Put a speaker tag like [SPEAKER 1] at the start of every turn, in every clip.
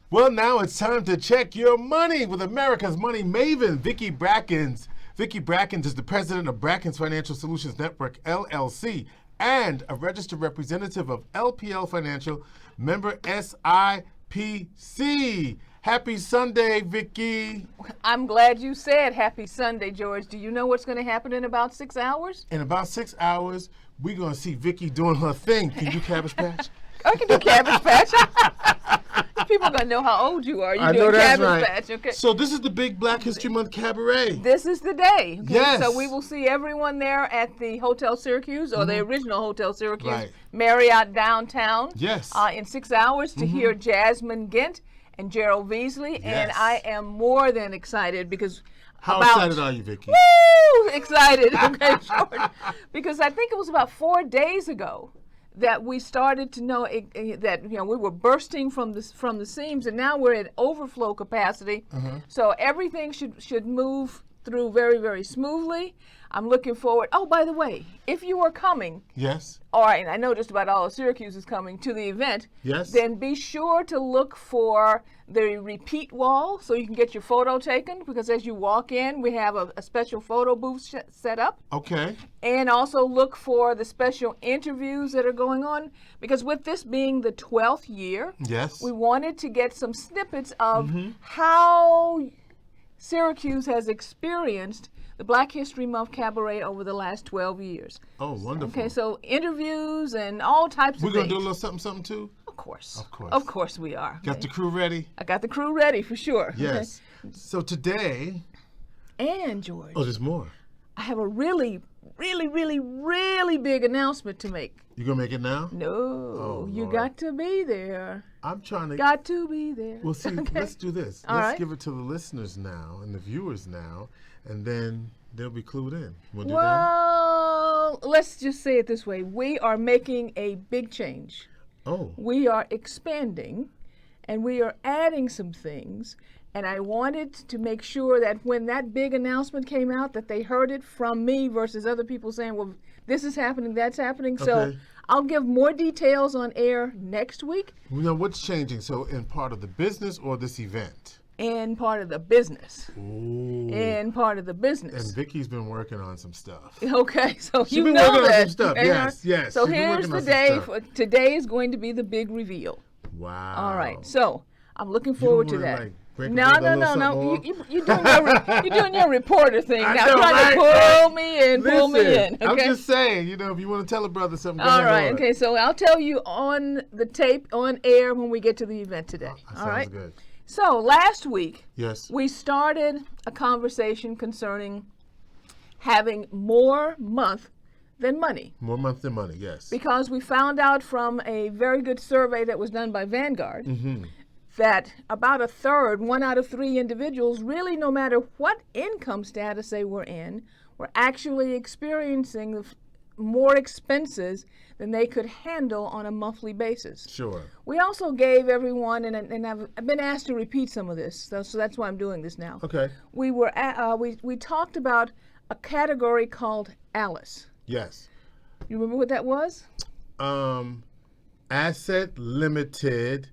[SPEAKER 1] Well, now it's time to check your money with America's money maven, Vicki Brackens. Vicki Brackens is the president of Brackens Financial Solutions Network, LLC, and a registered representative of LPL Financial, member SIPC. Happy Sunday, Vicki.
[SPEAKER 2] I'm glad you said happy Sunday, George. Do you know what's going to happen in about 6 hours?
[SPEAKER 1] In about 6 hours, we're going to see Vicki doing her thing. Can you Cabbage Patch?
[SPEAKER 2] I can do Cabbage Patch. People are going to know how old you are. You're doing Cabbage Patch, okay?
[SPEAKER 1] So this is the big Black History Month Cabaret.
[SPEAKER 2] This is the day. Okay?
[SPEAKER 1] Yes.
[SPEAKER 2] So we will see everyone there at the Hotel Syracuse, or the original Hotel Syracuse,
[SPEAKER 1] Right.
[SPEAKER 2] Marriott downtown.
[SPEAKER 1] Yes.
[SPEAKER 2] In 6 hours to hear Jasmine Gint and Gerald Veasley. And
[SPEAKER 1] Yes.
[SPEAKER 2] I am more than excited because
[SPEAKER 1] How excited are you, Vicki?
[SPEAKER 2] Woo! Excited, okay, George. Because I think it was about 4 days ago that we started to know that we were bursting from the seams, and now we're at overflow capacity. So everything should move through very, very smoothly. I'm looking forward. Oh, by the way, if you are coming,
[SPEAKER 1] Yes.
[SPEAKER 2] all right, and I know just about all of Syracuse is coming to the event,
[SPEAKER 1] Yes.
[SPEAKER 2] then be sure to look for the repeat wall so you can get your photo taken, because as you walk in, we have a special photo booth set up.
[SPEAKER 1] Okay.
[SPEAKER 2] And also look for the special interviews that are going on, because with this being the 12th year,
[SPEAKER 1] Yes.
[SPEAKER 2] we wanted to get some snippets of how Syracuse has experienced the Black History Month Cabaret over the last 12 years.
[SPEAKER 1] Oh, wonderful.
[SPEAKER 2] Okay, so interviews and all types
[SPEAKER 1] We're
[SPEAKER 2] of
[SPEAKER 1] going
[SPEAKER 2] things.
[SPEAKER 1] to do a little something, something too?
[SPEAKER 2] Of course.
[SPEAKER 1] Of course.
[SPEAKER 2] Of course we are.
[SPEAKER 1] Got the crew ready?
[SPEAKER 2] I got the crew ready for sure.
[SPEAKER 1] Yes. So today,
[SPEAKER 2] Okay? And George,
[SPEAKER 1] there's more.
[SPEAKER 2] I have a really, really, really, really big announcement to make.
[SPEAKER 1] You going to make it now?
[SPEAKER 2] No, you
[SPEAKER 1] Lord.
[SPEAKER 2] got to be there.
[SPEAKER 1] I'm trying to.
[SPEAKER 2] Got to be there.
[SPEAKER 1] Well, see,
[SPEAKER 2] Okay.
[SPEAKER 1] let's do this.
[SPEAKER 2] All
[SPEAKER 1] Let's
[SPEAKER 2] right.
[SPEAKER 1] give it to the listeners now and the viewers now, and then they'll be clued in. Want to do that?
[SPEAKER 2] Well, let's just say it this way. We are making a big change.
[SPEAKER 1] Oh,
[SPEAKER 2] We are expanding, and we are adding some things. And I wanted to make sure that when that big announcement came out, that they heard it from me versus other people saying, well, this is happening, that's happening. So
[SPEAKER 1] Okay.
[SPEAKER 2] I'll give more details on air next week
[SPEAKER 1] you know what's changing? So, in part of the business or this event?
[SPEAKER 2] and part of the business.
[SPEAKER 1] Ooh.
[SPEAKER 2] And part of the business.
[SPEAKER 1] And Vicki's been working on some stuff.
[SPEAKER 2] Okay, so
[SPEAKER 1] She's
[SPEAKER 2] you
[SPEAKER 1] been
[SPEAKER 2] know
[SPEAKER 1] working on
[SPEAKER 2] that.
[SPEAKER 1] some stuff.
[SPEAKER 2] okay?
[SPEAKER 1] Yes, yes.
[SPEAKER 2] So
[SPEAKER 1] She's been
[SPEAKER 2] here's
[SPEAKER 1] working
[SPEAKER 2] the
[SPEAKER 1] on some
[SPEAKER 2] day.
[SPEAKER 1] stuff.
[SPEAKER 2] Today is going to be the big reveal.
[SPEAKER 1] Wow.
[SPEAKER 2] All right, so I'm looking forward to
[SPEAKER 1] wanna,
[SPEAKER 2] that.
[SPEAKER 1] like, break
[SPEAKER 2] No.
[SPEAKER 1] a little something more?
[SPEAKER 2] You're doing your reporter thing
[SPEAKER 1] I
[SPEAKER 2] now,
[SPEAKER 1] know,
[SPEAKER 2] trying to
[SPEAKER 1] right?
[SPEAKER 2] pull me in, pull me
[SPEAKER 1] Listen,
[SPEAKER 2] in. Okay.
[SPEAKER 1] I'm just saying, if you want to tell a brother something, go
[SPEAKER 2] All
[SPEAKER 1] ahead
[SPEAKER 2] right.
[SPEAKER 1] on.
[SPEAKER 2] Okay. So I'll tell you on the tape, on air, when we get to the event today.
[SPEAKER 1] That
[SPEAKER 2] All right.
[SPEAKER 1] sounds good.
[SPEAKER 2] So last week
[SPEAKER 1] Yes.
[SPEAKER 2] we started a conversation concerning having more month than money,
[SPEAKER 1] More month than money, yes.
[SPEAKER 2] because we found out from a very good survey that was done by Vanguard that about a third, 1 out of 3 individuals, really no matter what income status they were in, were actually experiencing more expenses than they could handle on a monthly basis.
[SPEAKER 1] Sure.
[SPEAKER 2] We also gave everyone, and I've been asked to repeat some of this, so that's why I'm doing this now.
[SPEAKER 1] Okay.
[SPEAKER 2] We were we talked about a category called ALICE.
[SPEAKER 1] Yes.
[SPEAKER 2] You remember what that was?
[SPEAKER 1] Asset limited,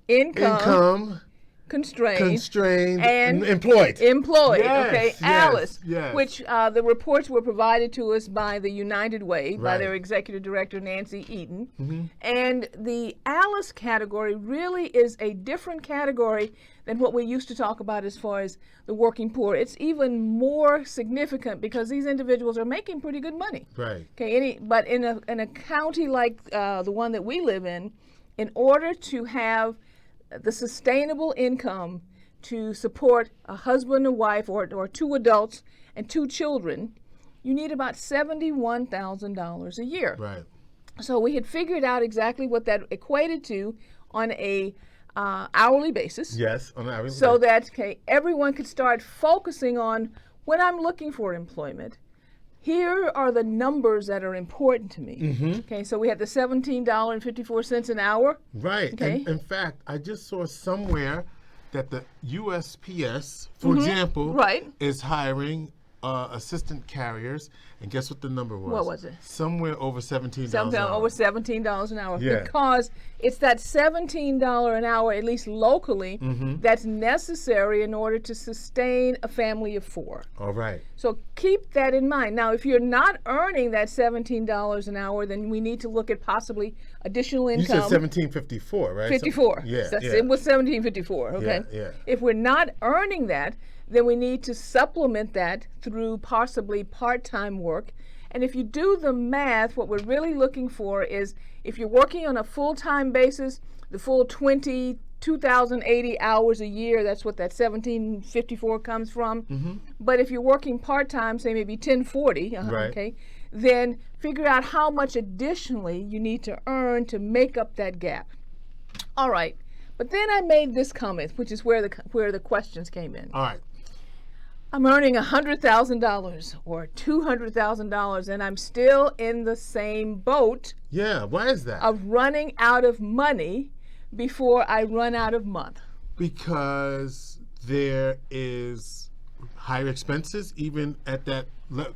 [SPEAKER 2] Income constrained.
[SPEAKER 1] constrained,
[SPEAKER 2] and
[SPEAKER 1] employed.
[SPEAKER 2] Employed,
[SPEAKER 1] Yes,
[SPEAKER 2] okay,
[SPEAKER 1] yes,
[SPEAKER 2] ALICE,
[SPEAKER 1] yes.
[SPEAKER 2] which the reports were provided to us by the United Way, by
[SPEAKER 1] Right.
[SPEAKER 2] their executive director, Nancy Eaton.
[SPEAKER 1] Mm-hmm.
[SPEAKER 2] And the ALICE category really is a different category than what we used to talk about as far as the working poor. It's even more significant because these individuals are making pretty good money.
[SPEAKER 1] Right.
[SPEAKER 2] Okay, but in a county like the one that we live in order to have the sustainable income to support a husband and wife or 2 adults and 2 children, you need about $71,000 a year.
[SPEAKER 1] Right.
[SPEAKER 2] So we had figured out exactly what that equated to on a hourly basis.
[SPEAKER 1] Yes. On average.
[SPEAKER 2] So that everyone could start focusing on when I'm looking for employment. Here are the numbers that are important to me. Okay, so we had the $17.54 an hour.
[SPEAKER 1] Right.
[SPEAKER 2] Okay.
[SPEAKER 1] And in fact, I just saw somewhere that the USPS, for example,
[SPEAKER 2] Right.
[SPEAKER 1] is hiring assistant carriers, and guess what the number was?
[SPEAKER 2] What was it?
[SPEAKER 1] Somewhere over $17
[SPEAKER 2] Something
[SPEAKER 1] an hour.
[SPEAKER 2] over $17 an hour.
[SPEAKER 1] Yeah.
[SPEAKER 2] Because it's that $17 an hour, at least locally, that's necessary in order to sustain a family of 4.
[SPEAKER 1] All right.
[SPEAKER 2] So keep that in mind. Now, if you're not earning that $17 an hour, then we need to look at possibly additional
[SPEAKER 1] You
[SPEAKER 2] income.
[SPEAKER 1] said 1754, right?
[SPEAKER 2] 54.
[SPEAKER 1] Yeah,
[SPEAKER 2] That's,
[SPEAKER 1] yeah.
[SPEAKER 2] It was 1754, okay?
[SPEAKER 1] Yeah.
[SPEAKER 2] If we're not earning that, then we need to supplement that through possibly part-time work. And if you do the math, what we're really looking for is if you're working on a full-time basis, the full 2,080 hours a year, that's what that 1754 comes from. But if you're working part-time, say maybe 1040,
[SPEAKER 1] Right.
[SPEAKER 2] okay, then figure out how much additionally you need to earn to make up that gap. All right. But then I made this comment, which is where the questions came in.
[SPEAKER 1] All right.
[SPEAKER 2] I'm earning $100,000 or $200,000, and I'm still in the same boat
[SPEAKER 1] Yeah, why is that?
[SPEAKER 2] of running out of money before I run out of month.
[SPEAKER 1] Because there is higher expenses, even at that,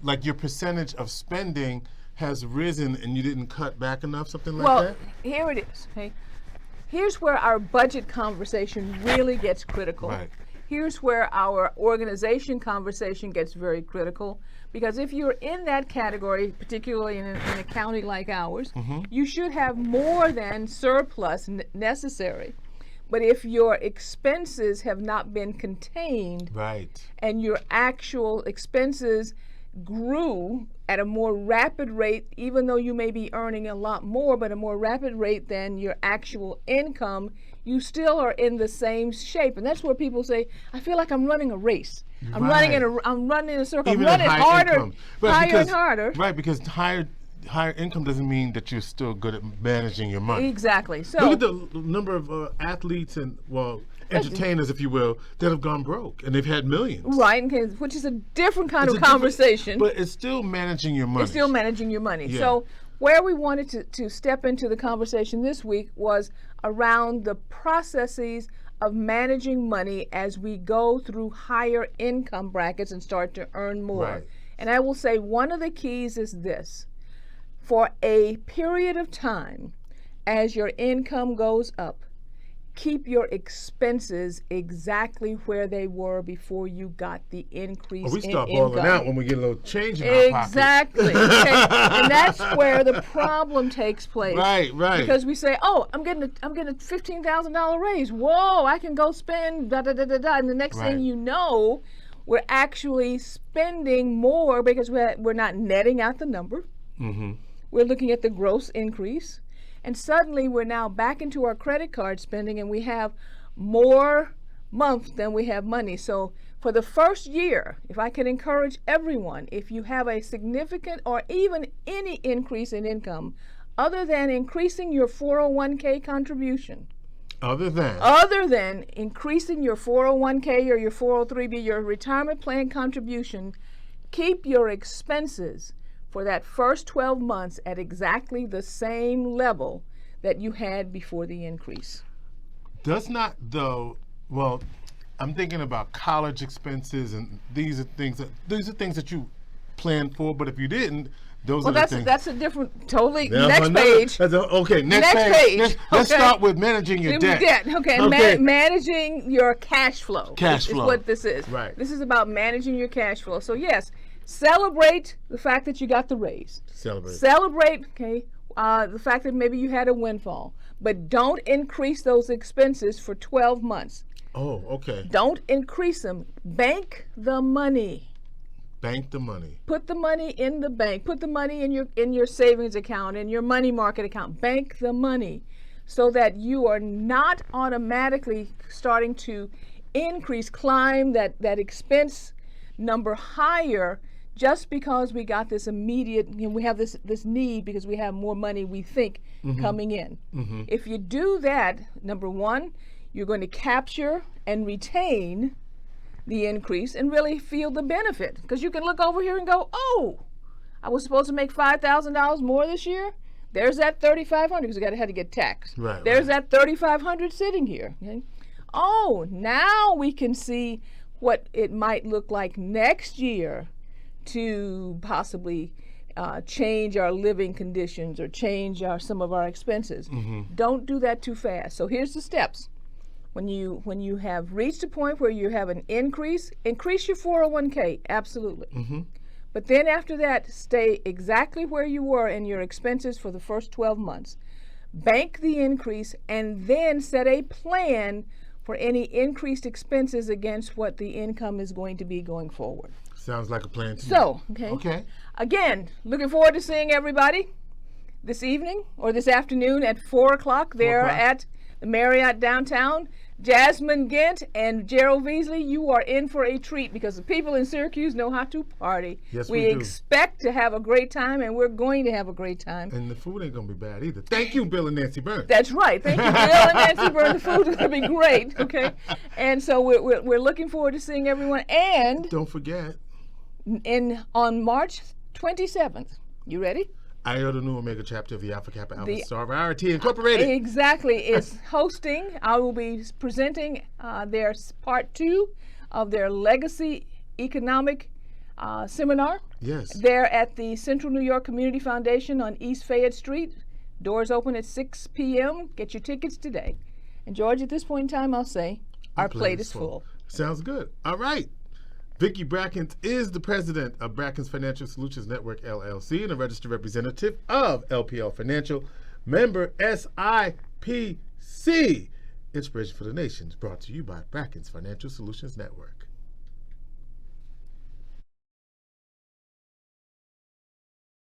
[SPEAKER 1] like your percentage of spending has risen and you didn't cut back enough, something like
[SPEAKER 2] Well,
[SPEAKER 1] that?
[SPEAKER 2] here it is. Okay, here's where our budget conversation really gets critical.
[SPEAKER 1] Right.
[SPEAKER 2] Here's where our organization conversation gets very critical, because if you're in that category, particularly in a county like ours, you should have more than surplus necessary. But if your expenses have not been contained
[SPEAKER 1] Right.
[SPEAKER 2] and your actual expenses grew at a more rapid rate, even though you may be earning a lot more, but a more rapid rate than your actual income, you still are in the same shape. And that's where people say, I feel like I'm running a race. I'm running in a circle.
[SPEAKER 1] Even
[SPEAKER 2] I'm running
[SPEAKER 1] at high
[SPEAKER 2] harder,
[SPEAKER 1] income. Right,
[SPEAKER 2] higher
[SPEAKER 1] because,
[SPEAKER 2] and harder.
[SPEAKER 1] Right, because higher income doesn't mean that you're still good at managing your money.
[SPEAKER 2] Exactly. So
[SPEAKER 1] Look at the number of athletes and, entertainers, if you will, that have gone broke, and they've had millions.
[SPEAKER 2] right, okay, which is a different kind
[SPEAKER 1] It's
[SPEAKER 2] of
[SPEAKER 1] a different-
[SPEAKER 2] conversation.
[SPEAKER 1] But it's still managing your money.
[SPEAKER 2] It's still managing your money.
[SPEAKER 1] Yeah.
[SPEAKER 2] So where we wanted to step into the conversation this week was around the processes of managing money as we go through higher income brackets and start to earn more.
[SPEAKER 1] Right.
[SPEAKER 2] And I will say one of the keys is this. For a period of time, as your income goes up, keep your expenses exactly where they were before you got the increase
[SPEAKER 1] We
[SPEAKER 2] in
[SPEAKER 1] start
[SPEAKER 2] income.
[SPEAKER 1] balling out when we get a little change in our pocket.
[SPEAKER 2] Exactly. Okay. And that's where the problem takes place.
[SPEAKER 1] Right.
[SPEAKER 2] Because we say, "Oh, I'm getting a $15,000 raise. Whoa, I can go spend da da da da da." And the next
[SPEAKER 1] Right.
[SPEAKER 2] thing you know, we're actually spending more because we're not netting out the number. We're looking at the gross increase, and suddenly we're now back into our credit card spending, and we have more month than we have money. So for the first year, if I can encourage everyone, if you have a significant or even any increase in income, other than increasing your 401k contribution,
[SPEAKER 1] Other than
[SPEAKER 2] increasing your 401k or your 403b, your retirement plan contribution, keep your expenses for that first 12 months at exactly the same level that you had before the increase.
[SPEAKER 1] does not though. Well, I'm thinking about college expenses, and these are things that you planned for. But if you didn't, those
[SPEAKER 2] Well,
[SPEAKER 1] are the things.
[SPEAKER 2] that's a different, totally,
[SPEAKER 1] Now,
[SPEAKER 2] next
[SPEAKER 1] another-
[SPEAKER 2] page.
[SPEAKER 1] Okay,
[SPEAKER 2] Next page.
[SPEAKER 1] Let's
[SPEAKER 2] Okay.
[SPEAKER 1] start with managing your debt.
[SPEAKER 2] Okay,
[SPEAKER 1] Okay.
[SPEAKER 2] managing your cash flow.
[SPEAKER 1] Cash
[SPEAKER 2] is
[SPEAKER 1] flow.
[SPEAKER 2] what this is.
[SPEAKER 1] Right.
[SPEAKER 2] This is about managing your cash flow. So yes, celebrate the fact that you got the raise. Celebrate, okay, the fact that maybe you had a windfall, but don't increase those expenses for 12 months.
[SPEAKER 1] Oh, okay.
[SPEAKER 2] Don't increase them. Bank the money.
[SPEAKER 1] Bank the money.
[SPEAKER 2] Put the money in the bank. Put the money in your savings account, in your money market account. Bank the money so that you are not automatically starting to climb that expense number higher just because we got this immediate, we have this need because we have more money we think coming in. If you do that, number one, you're going to capture and retain the increase and really feel the benefit, because you can look over here and go, oh, I was supposed to make $5,000 more this year. There's that $3,500 because I had to get taxed.
[SPEAKER 1] Right,
[SPEAKER 2] There's that $3,500 sitting here. Okay? Oh, now we can see what it might look like next year to possibly change our living conditions or change some of our expenses. Don't do that too fast. So here's the steps. When you have reached a point where you have an increase your 401k, absolutely. But then after that, stay exactly where you were in your expenses for the first 12 months. Bank the increase and then set a plan for any increased expenses against what the income is going to be going forward.
[SPEAKER 1] Sounds like a plan to me.
[SPEAKER 2] So,
[SPEAKER 1] Okay.
[SPEAKER 2] Again, looking forward to seeing everybody this evening or this afternoon at 4 o'clock there at the Marriott downtown. Jasmine Gint and Gerald Beasley, you are in for a treat because the people in Syracuse know how to party.
[SPEAKER 1] Yes, we do.
[SPEAKER 2] Expect to have a great time, and we're going to have a great time.
[SPEAKER 1] And the food ain't going to be bad either. Thank you, Bill and Nancy Burns.
[SPEAKER 2] That's right. Thank you, Bill and Nancy Burns. The food is going to be great, okay? And so we're looking forward to seeing everyone. And
[SPEAKER 1] don't forget,
[SPEAKER 2] on March 27th, you ready?
[SPEAKER 1] I heard a new Omega chapter of the Alpha Kappa Alpha Star Variety Incorporated.
[SPEAKER 2] Exactly. Is hosting. I will be presenting their part 2 of their Legacy Economic Seminar.
[SPEAKER 1] Yes.
[SPEAKER 2] They're at the Central New York Community Foundation on East Fayette Street. Doors open at 6 p.m. Get your tickets today. And George, at this point in time, I'll say our plate is full.
[SPEAKER 1] Sounds good. All right. Vicki Brackens is the president of Brackens Financial Solutions Network, LLC, and a registered representative of LPL Financial, member SIPC. Inspiration for the Nations, brought to you by Brackens Financial Solutions Network.